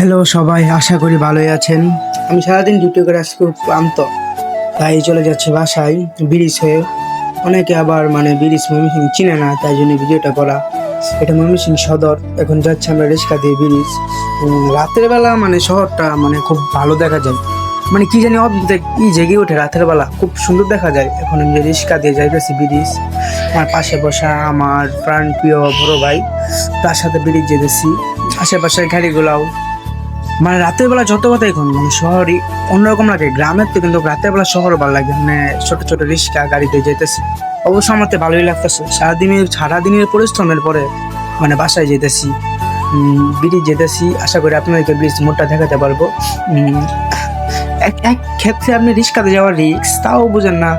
Hello সবাই, আশা করি ভালোই আছেন। আমি সারাদিন ডিউটি করে আজকে খুব ক্লান্ত, তাই চলে যাচ্ছি বাসায় ব্রিজ হয়ে। অনেকে আবার ব্রিজ ময়মনসিংহ চিনে না, তাই জন্য ভিডিওটা করা। এটা ময়মনসিংহ সদর, এখন যাচ্ছি আমরা রিক্সা দিয়ে ব্রিজ। রাতের বেলা শহরটা খুব ভালো দেখা যায়, কি জানি অদ্ভুত জেগে ওঠে রাতের বেলা, খুব সুন্দর দেখা যায়। এখন আমি রিক্সা দিয়ে যাইতেছি ব্রিজ, আমার পাশে বসা আমার প্রাণ প্রিয় বড় ভাই, তার সাথে ব্রিজ যেতেছি। আশেপাশের গাড়িগুলাও রাতের বেলা যত কথা এখন শহরই অন্যরকম লাগে, গ্রামের তো কিন্তু রাতের বেলা শহর ভালো লাগে। ছোট ছোট রিক্সা গাড়িতে যেতেছি, অবশ্য আমার তো ভালোই লাগতেছে। সারাদিনের পরিশ্রমের পরে বাসায় যেতেছি, ব্রিজ যেতেছি। আশা করি আপনাদেরকে ব্রিজ মোড়টা দেখাতে পারবো। এক ক্ষেত্রে আপনি রিক্সাতে যাওয়ার রিক্স, তাও বুঝেন না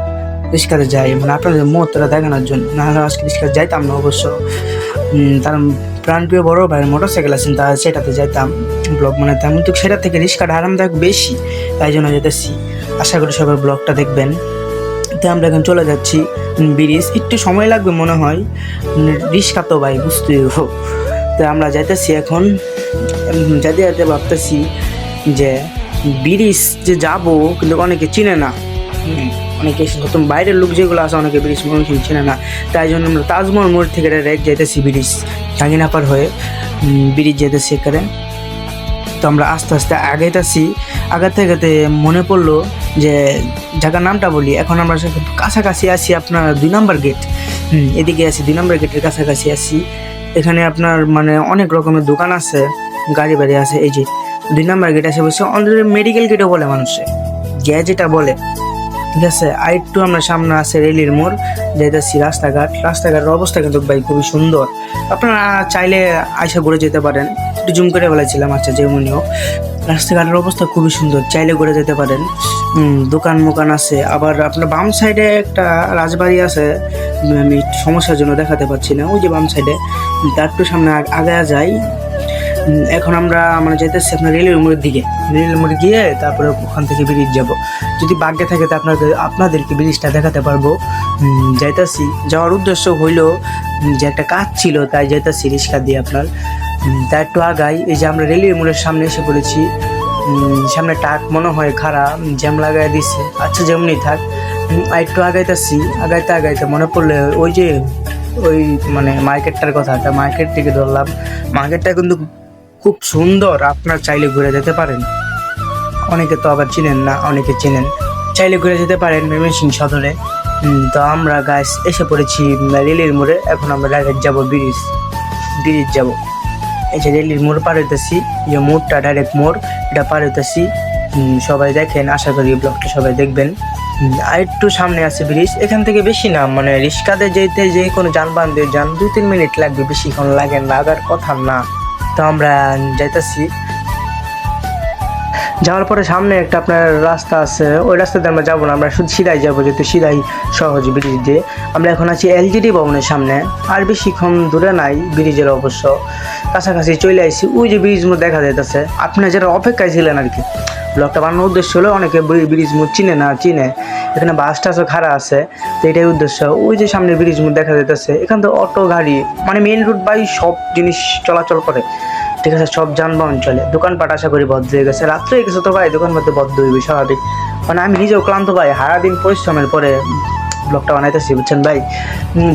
রিক্সাতে যাই, আপনাদের মোড়টা দেখানোর জন্য। না হলে আজকে রিক্সাতে যাইতাম না অবশ্য। তার প্রাণপ্রিয় বড় ভাইয়ের মোটরসাইকেল আছেন, তা সেটাতে যাইতাম, ব্লগ বানাতাম, কিন্তু সেটা থেকে রিক্সাটা আরামদায়ক বেশি, তাই জন্য যেতেছি। আশা করি সবাই ব্লগটা দেখবেন। তো আমরা এখন চলে যাচ্ছি ব্রিজ, একটু সময় লাগবে মনে হয়, রিক্সা তো ভাই বুঝতেই হোক। তো আমরা যাইতেছি এখন, যেতে যেতে ভাবতেছি যে ব্রিজ যে যাবো, কিন্তু অনেকে চিনে না, অনেকে নতুন বাইরের লোক যেগুলো আছে অনেকে ব্রিজ ময়মনসিংহ চিনে না। তাই জন্য আমরা তাজমহল মোড় থেকে ডাইরেক্ট যাইতেছি ব্রিজ, টাঙ্গিনাপার হয়ে ব্রিজ যেতেছি এখানে। তো আমরা আস্তে আস্তে আগাতে মনে পড়লো যে জায়গার নামটা বলি। এখন আমরা কাছাকাছি আছি আপনার 2 নম্বর গেট, এদিকে আছি 2 নম্বর গেটের কাছাকাছি আছি। এখানে আপনার অনেক রকমের দোকান আছে, গাড়ি বাড়ি আছে। এই যে 2 নম্বর গেট আছে, বলছে অলরেডি মেডিকেল গেটও বলে মানুষে, যেটা বলে, ঠিক আছে। আর একটু আমরা সামনে আছে রেলের মোড়, যাইতেছি রাস্তাঘাটের অবস্থা কিন্তু ভাই খুবই সুন্দর। আপনারা চাইলে আয়সা ঘুরে যেতে পারেন, একটু জুম করে বলেছিলাম, আচ্ছা যেমনিও রাস্তাঘাটের অবস্থা খুবই সুন্দর, চাইলে ঘুরে যেতে পারেন। দোকান মোকান আছে। আবার আপনার বাম সাইডে একটা রাজবাড়ি আছে, আমি সমস্যার জন্য দেখাতে পারছি না, ওই যে বাম সাইডে, তার একটু সামনে আগে যাই। এখন আমরা যেতেছি আপনার রেলের মোড়ে গিয়ে তারপরে ওখান থেকে ব্রিজ যাব। যদি ভাগ্যে থাকে তো আপনাদেরকে ব্রিজটা দেখাতে পারবো। যাওয়ার উদ্দেশ্য হইল যে একটা কাজ ছিল, তাই যাইতেছি রিক্সা দিয়ে আপনার। তাই একটু আগাই, এই যে আমরা রেলের মোড়ের সামনে এসে পড়েছি। সামনে টাক মনে হয় খারাপ, জ্যাম লাগাই দিচ্ছে, আচ্ছা যেমনি থাক। আর একটু আগাইতে মনে পড়লে ওই যে মার্কেটটার কথা, মার্কেট থেকে ধরলাম। মার্কেটটা কিন্তু খুব সুন্দর, আপনার চাইলে ঘুরে যেতে পারেন। অনেকে তো আবার চিনেন না, অনেকে চেনেন, চাইলে ঘুরে যেতে পারেন ময়মনসিংহ সদরে। তো আমরা গাইস এসে পড়েছি রেলের মোড়ে। এখন আমরা ডাইরেক্ট যাবো ব্রিজ যাব। এই যে রেলের মোড় পার হইতেছি, যে মোড়টা ডাইরেক্ট মোড়, এটা পার হইতেছি। সবাই দেখেন, আশা করি ব্লগটা সবাই দেখবেন। আর একটু সামনে আছে ব্রিজ, এখান থেকে বেশি না, রিক্সাতে যেতে যে কোনো যানবাহন দিয়ে যান 2-3 মিনিট লাগবে, বেশিক্ষণ লাগে না, লাগার কথা না। তো আমরা যাইতেছি, যাওয়ার পরে সামনে একটা আপনার রাস্তা আছে, ওই রাস্তাতে আমরা যাবো না, আমরা শুধু সিধাই যাবো, যেহেতু সিধাই সহজ ব্রিজ দিয়ে। আমরা এখন আছি এলজিডি ভবনের সামনে, আর বেশিক্ষণ দূরে নাই ব্রিজের, অবশ্য কাছাকাছি চলে আসছি। ওই যে ব্রিজ মোড় দেখা যাইতেছে, আপনারা যারা অপেক্ষায় ছিলেন আর কি, ব্লগটা বানানোর উদ্দেশ্য হলো অনেকে ব্রিজ মোড় চিনে না, এখানে বাস টাসও খাড়া আছে, তো এটাই উদ্দেশ্য। ওই যে সামনে ব্রিজ মোড় দেখা যাইতেছে, এখান থেকে অটো গাড়ি মেইন রুট বাই সব জিনিস চলাচল করে, ঠিক আছে, সব যানবাহন চলে। দোকানপাট আশা করি বদ্ধ হয়ে গেছে, রাত্রে হয়ে গেছে তো ভাই, দোকানপাট বদ্ধ হইবে স্বাভাবিক। আমি নিজেও ক্লান্ত ভাই, সারাদিন পরিশ্রমের পরে ব্লগটা বানাইতেছি, বুঝছেন ভাই।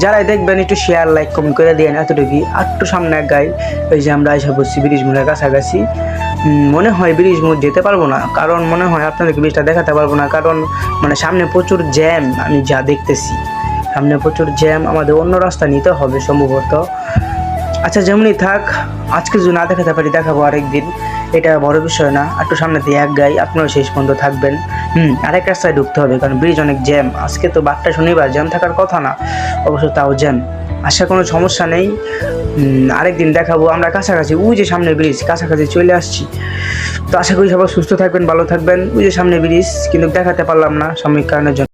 যারাই দেখবেন একটু শেয়ার লাইক কমেন্ট করে দিয়ে এতটুকুই। একটু সামনে এক গাই, ওই যে আমরা এসে বসছি ব্রিজ মোড়ের কাছাকাছি। মনে হয় ব্রিজ মোড় যেতে পারবো না, কারণ মনে হয় আপনাদেরকে ব্রিজটা দেখাতে পারবো না, কারণ সামনে প্রচুর জ্যাম, আমি যা দেখতেছি সামনে প্রচুর জ্যাম, আমাদের অন্য রাস্তা নিতে হবে সম্ভবত। আচ্ছা যেমনি থাক, আজকে যদি না দেখাতে পারি দেখাবো আরেকদিন, এটা বড় বিষয় না। একটু সামনে দিয়ে এক গাই, আপনারা শেষ পর্যন্ত থাকবেন। আরেক রাস্তায় ঢুকতে হবে, কারণ ব্রিজ অনেক জ্যাম। আজকে তো 12টা শনিবার, জ্যাম থাকার কথা না, অবশ্য তাও জ্যাম। আশা কোনো সমস্যা নেই, আরেকদিন দেখাবো। আমরা কাছাকাছি, ওই যে সামনে ব্রিজ, কাছাকাছি চলে আসছি। তো আশা করি সবাই সুস্থ থাকবেন, ভালো থাকবেন। ওই যে সামনে ব্রিজ, কিন্তু দেখাতে পারলাম না সাময়িক কারণের জন্য।